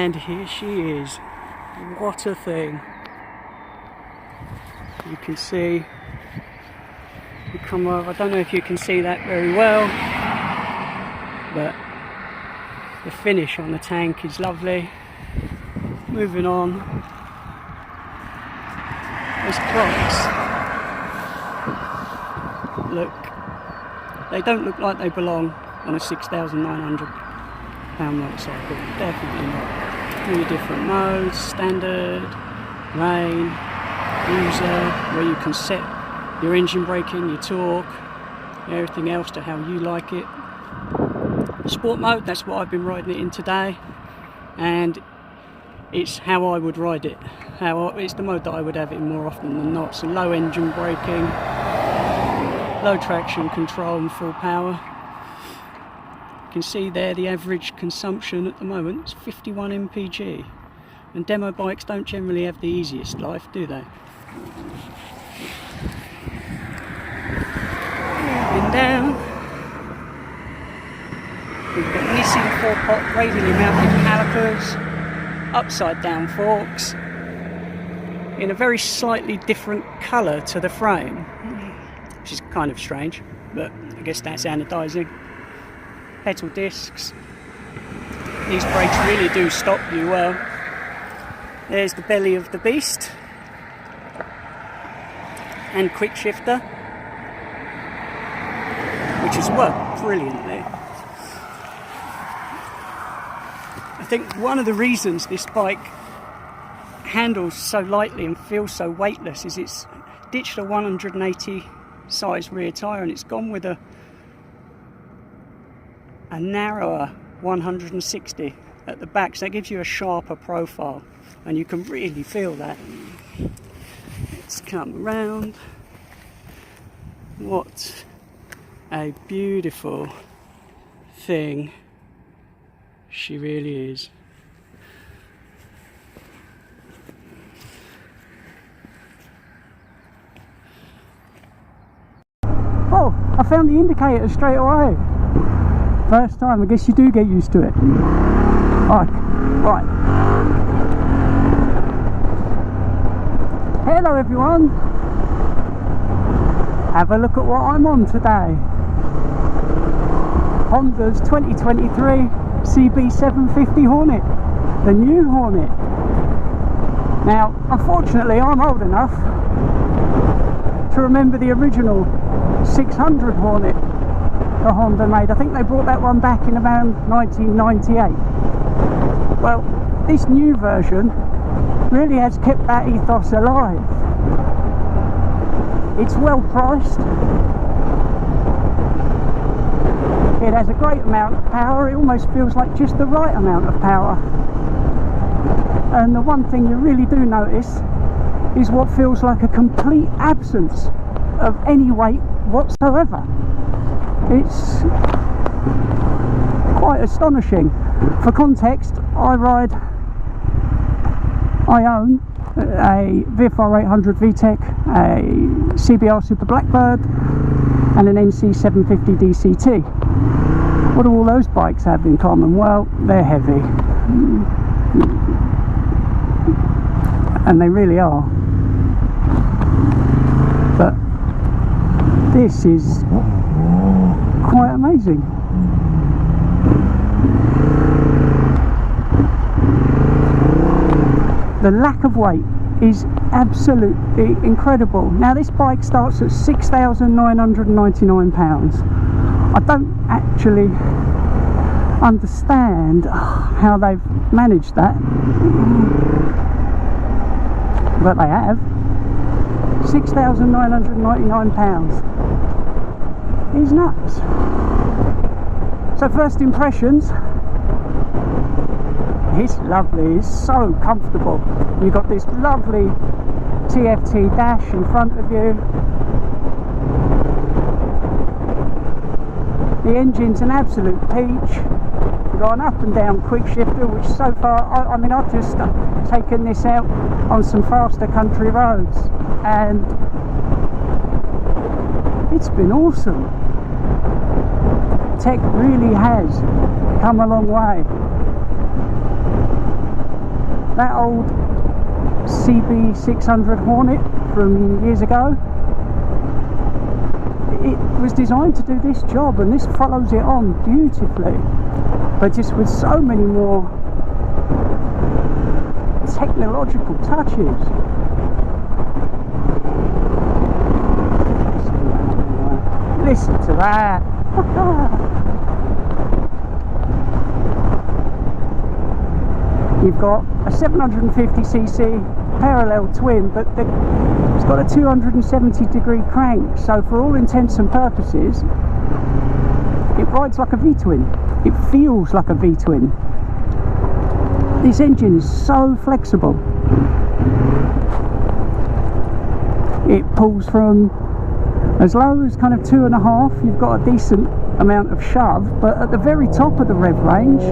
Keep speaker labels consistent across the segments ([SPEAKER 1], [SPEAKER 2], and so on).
[SPEAKER 1] And here she is. What a thing. You can see, you come over, I don't know if you can see that very well, but the finish on the tank is lovely. Moving on, those clocks, look, they don't look like they belong on a £6,900 motorcycle, definitely not. 3 different modes, standard, rain, user, where you can set your engine braking, your torque, everything else to how you like it. Sport mode, that's what I've been riding it in today, and it's how I would ride it. It's the mode that I would have it in more often than not. So low engine braking, low traction control and full power. You can see there the average consumption at the moment is 51 mpg, and demo bikes don't generally have the easiest life, do they? Moving down, we've got missing 4-pot radially mounted calipers, upside down forks, in a very slightly different colour to the frame, which is kind of strange, but I guess that's anodising. Pedal discs, these brakes really do stop you well. There's the belly of the beast, and quick shifter, which has worked brilliantly. I think one of the reasons this bike handles so lightly and feels so weightless is it's ditched a 180 size rear tyre and it's gone with a narrower 160 at the back, so that gives you a sharper profile and you can really feel that. Let's come around. What a beautiful thing she really is. Oh, I found the indicator straight away. First time, I guess you do get used to it. Right. Hello everyone. Have a look at what I'm on today. Honda's 2023 CB750 Hornet, the new Hornet. Now, unfortunately, I'm old enough to remember the original 600 Hornet the Honda made. I think they brought that one back in around 1998. Well, this new version really has kept that ethos alive. It's well priced. It has a great amount of power. It almost feels like just the right amount of power. And the one thing you really do notice is what feels like a complete absence of any weight whatsoever. It's quite astonishing. For context, I own a VFR 800 VTEC, a CBR Super Blackbird and an NC 750 DCT. What do all those bikes have in common? Well, they're heavy. And they really are. But this is quite amazing. The lack of weight is absolutely incredible. Now this bike starts at £6,999. I don't actually understand how they've managed that, but they have. £6,999 is nuts. So first impressions, it's lovely, it's so comfortable. You've got this lovely TFT dash in front of you. The engine's an absolute peach. You've got an up and down quick shifter, which so far, I mean, I've just taken this out on some faster country roads and it's been awesome. Tech really has come a long way. that old CB600 Hornet from years ago. It was designed to do this job, and this follows it on beautifully, but just with so many more technological touches. Listen to that. You've got a 750cc parallel twin, but it's got a 270-degree crank, so for all intents and purposes it rides like a V-twin. It feels like a V-twin. This engine is so flexible. It pulls from as low as kind of 2.5. You've got a decent amount of shove, but at the very top of the rev range,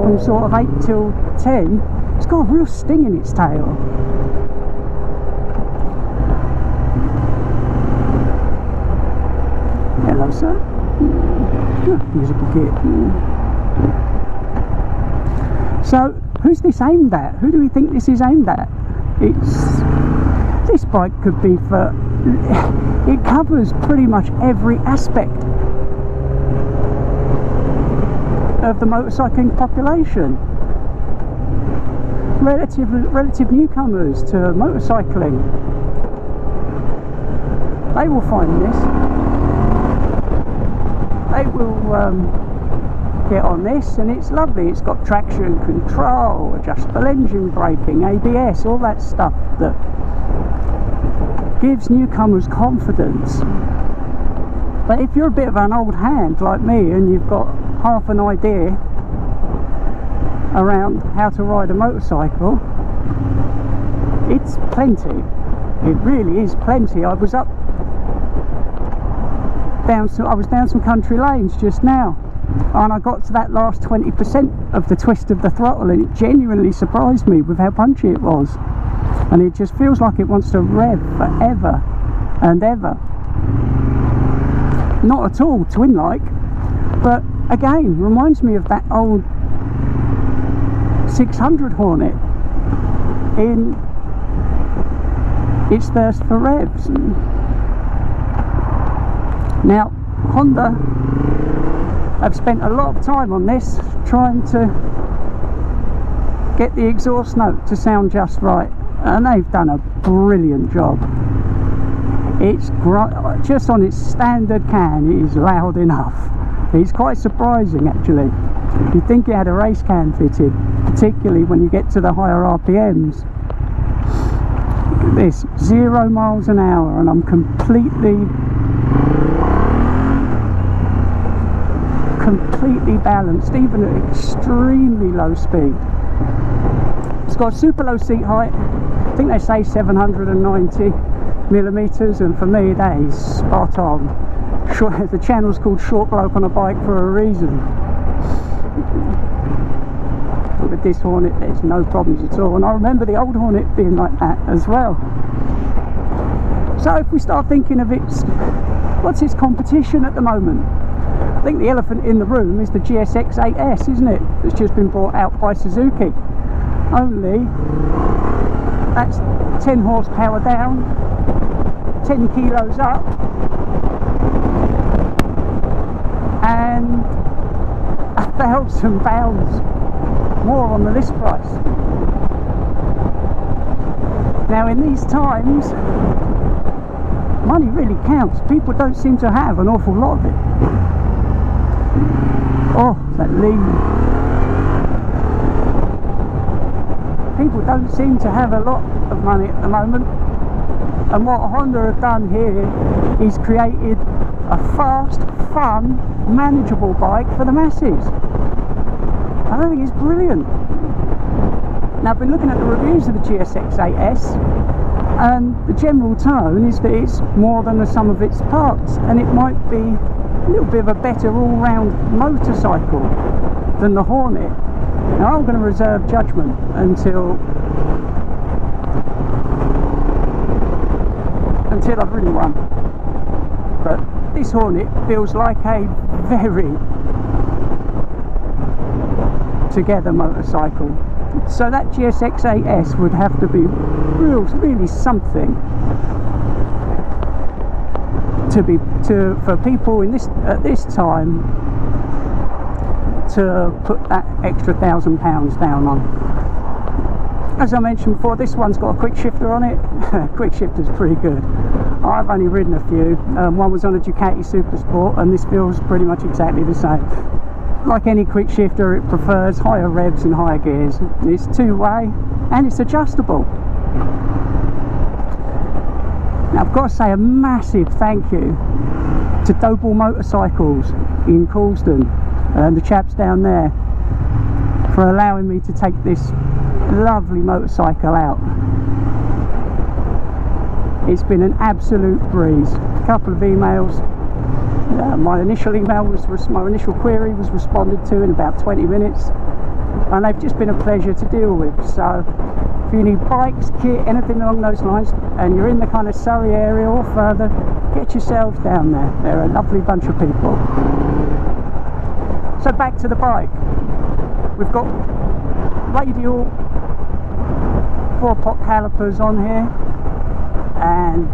[SPEAKER 1] from sort of 8 till 10, it's got a real sting in its tail. Hello, sir. Musical kit. So, who's this aimed at? Who do we think this is aimed at? This bike could be for... It covers pretty much every aspect of the motorcycling population. Relative newcomers to motorcycling, they will find this. They will get on this, and it's lovely. It's got traction control, adjustable engine braking, ABS, all that stuff that gives newcomers confidence. But if you're a bit of an old hand like me and you've got half an idea around how to ride a motorcycle, it's plenty. It really is plenty. I was down some country lanes just now, and I got to that last 20% of the twist of the throttle, and it genuinely surprised me with how punchy it was. And it just feels like it wants to rev forever and ever. Not at all twin-like, but again, reminds me of that old 600 Hornet in its thirst for revs. Now, Honda have spent a lot of time on this, trying to get the exhaust note to sound just right, and they've done a brilliant job. It's just on its standard can, it is loud enough. It's quite surprising actually. You'd think it had a race can fitted, particularly when you get to the higher RPMs. Look at this, 0 miles an hour, and I'm completely balanced, even at extremely low speed. It's got super low seat height. I think they say 790mm, and for me that is spot on. The channel's called Short Bloke on a Bike for a reason. But with this Hornet there's no problems at all, and I remember the old Hornet being like that as well. So if we start thinking of what's its competition at the moment? I think the elephant in the room is the GSX 8S, isn't it? It's just been brought out by Suzuki. Only that's 10 horsepower down, 10 kilos up, and 1,000 pounds more on the list price. Now in these times, money really counts. People don't seem to have an awful lot of it. Oh, that lean. People don't seem to have a lot of money at the moment, and what Honda have done here is created a fast, fun, manageable bike for the masses. I think it's brilliant. Now I've been looking at the reviews of the GSX 8S, and the general tone is that it's more than the sum of its parts, and it might be a little bit of a better all-round motorcycle than the Hornet. Now I'm going to reserve judgment until I've ridden one, but this Hornet feels like a very together motorcycle. So that GSX-8S would have to be really something for people in this at this time to put that extra £1,000 down on. As I mentioned before, this one's got a quick shifter on it. Quick shifter's pretty good. I've only ridden a few. One was on a Ducati Super Sport, and this feels pretty much exactly the same. Like any quick shifter, it prefers higher revs and higher gears. It's two-way and it's adjustable. Now I've got to say a massive thank you to Doble Motorcycles in Coulsdon and the chaps down there for allowing me to take this lovely motorcycle out. It's been an absolute breeze. A couple of emails. My initial query was responded to in about 20 minutes, and they've just been a pleasure to deal with. So if you need bikes, kit, anything along those lines, and you're in the kind of Surrey area or further, get yourselves down there. They're a lovely bunch of people. So back to the bike. We've got radial 4-pot calipers on here, and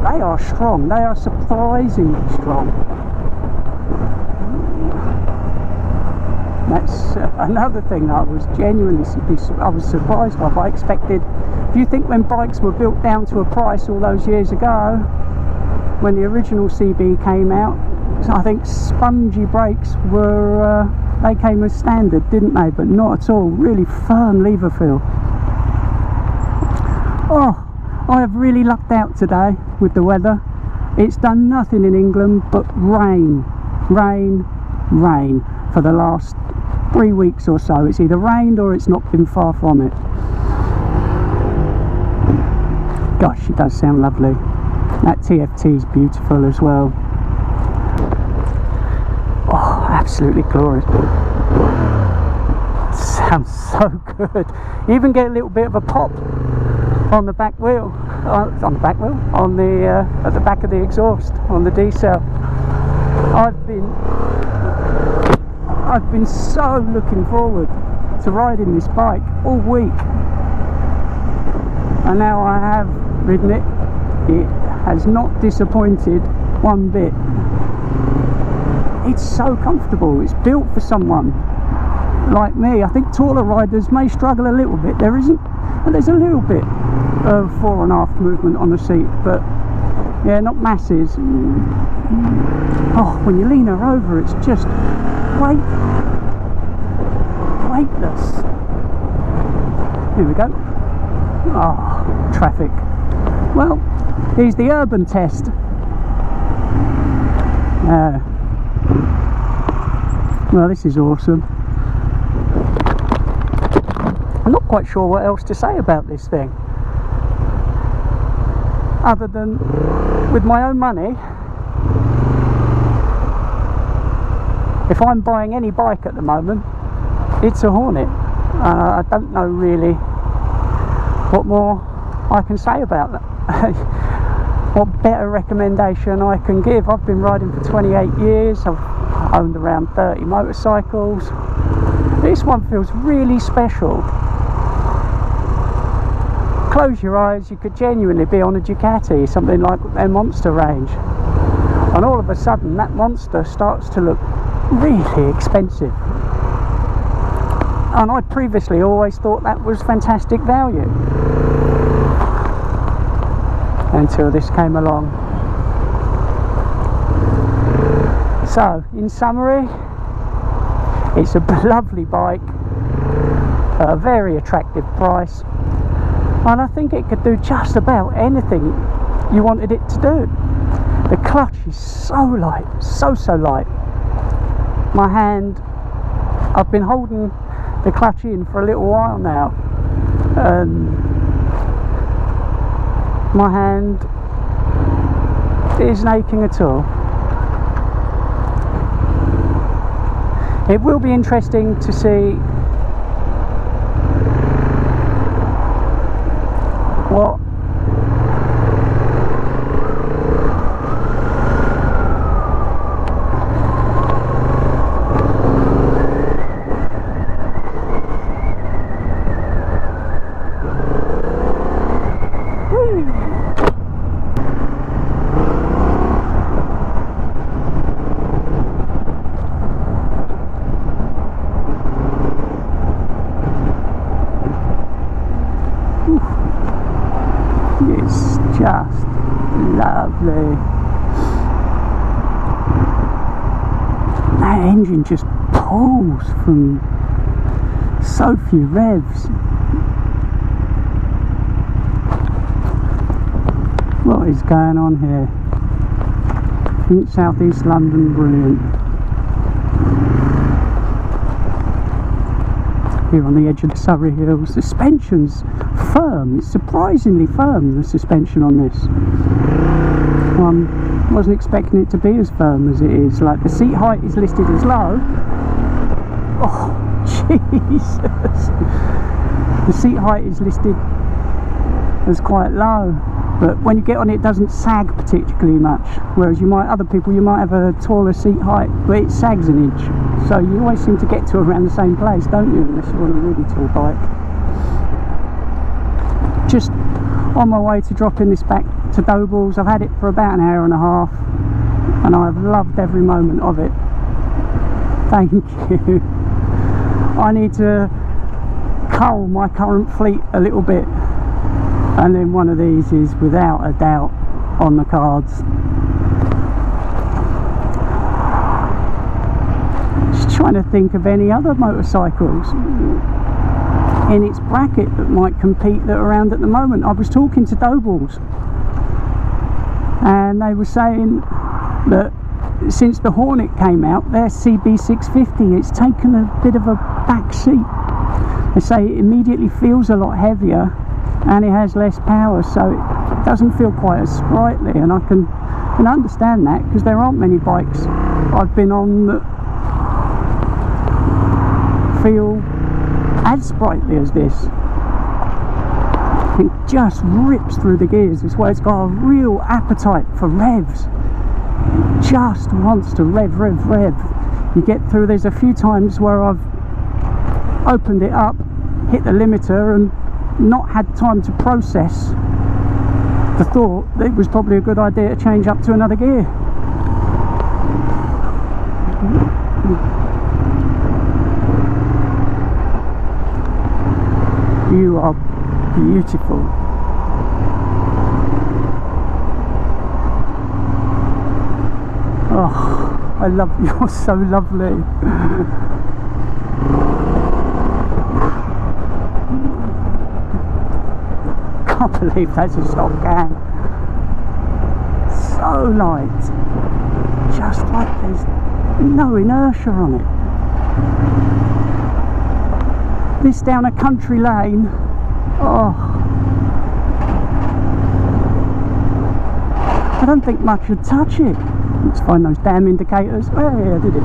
[SPEAKER 1] they are strong. They are surprisingly strong. That's another thing I was genuinely surprised by. I expected, if you think when bikes were built down to a price all those years ago, when the original CB came out, I think spongy brakes were, they came as standard, didn't they? But not at all. Really firm lever feel. Oh, I have really lucked out today with the weather. It's done nothing in England but rain, rain, rain for the last 3 weeks or so. It's either rained or it's not been far from it. Gosh, it does sound lovely. That TFT is beautiful as well. Oh, absolutely glorious. Sounds so good. You even get a little bit of a pop on the back wheel, at the back of the exhaust on the D-cell. I've been so looking forward to riding this bike all week, and now I have ridden it. It has not disappointed one bit. It's so comfortable. It's built for someone like me. I think taller riders may struggle a little bit. There's a little bit of fore and aft movement on the seat, but yeah, not masses. Oh, when you lean her over, it's just weightless. Here we go. Oh, traffic. Well, here's the urban test. Well, this is awesome. I'm not quite sure what else to say about this thing, other than with my own money, if I'm buying any bike at the moment, it's a Hornet. I don't know really what more I can say about that. What better recommendation I can give. I've been riding for 28 years. I've owned around 30 motorcycles. This one feels really special. Close your eyes, you could genuinely be on a Ducati, something like their Monster range, and all of a sudden that Monster starts to look really expensive. And I previously always thought that was fantastic value, until this came along. So, in summary, it's a lovely bike at a very attractive price, and I think it could do just about anything you wanted it to do. The clutch is so light, so light. My hand, I've been holding the clutch in for a little while now, and my hand isn't aching at all. It will be interesting to see what pulls from so few revs. What is going on here? In South East London, brilliant. Here on the edge of the Surrey Hills. Suspension's firm, it's surprisingly firm, the suspension on this. Wasn't expecting it to be as firm as it is. Like, the seat height is listed as low. Oh, Jesus! The seat height is listed as quite low, but when you get on it, it doesn't sag particularly much. Whereas other people, you might have a taller seat height, but it sags an inch. So you always seem to get to around the same place, don't you? Unless you're on a really tall bike. Just on my way to dropping this back to Doble's. I've had it for about an hour and a half, and I've loved every moment of it. Thank you. I need to cull my current fleet a little bit, and then one of these is without a doubt on the cards. Just trying to think of any other motorcycles in its bracket that might compete that are around at the moment. I was talking to Doble's, and they were saying that since the Hornet came out, their CB650, it's taken a bit of a back seat. They say it immediately feels a lot heavier and it has less power, so it doesn't feel quite as sprightly, and I can understand that, because there aren't many bikes I've been on that feel as sprightly as this. It just rips through the gears. It's where it's got a real appetite for revs. It just wants to rev. You get through, there's a few times where I've opened it up, hit the limiter, and not had time to process the thought that it was probably a good idea to change up to another gear. You are beautiful. Oh, I love you. You're so lovely. Can't believe that's a stock can. So light, just like there's no inertia on it. This down a country lane. Oh, I don't think much would touch it. Let's find those damn indicators. Hey, I did it.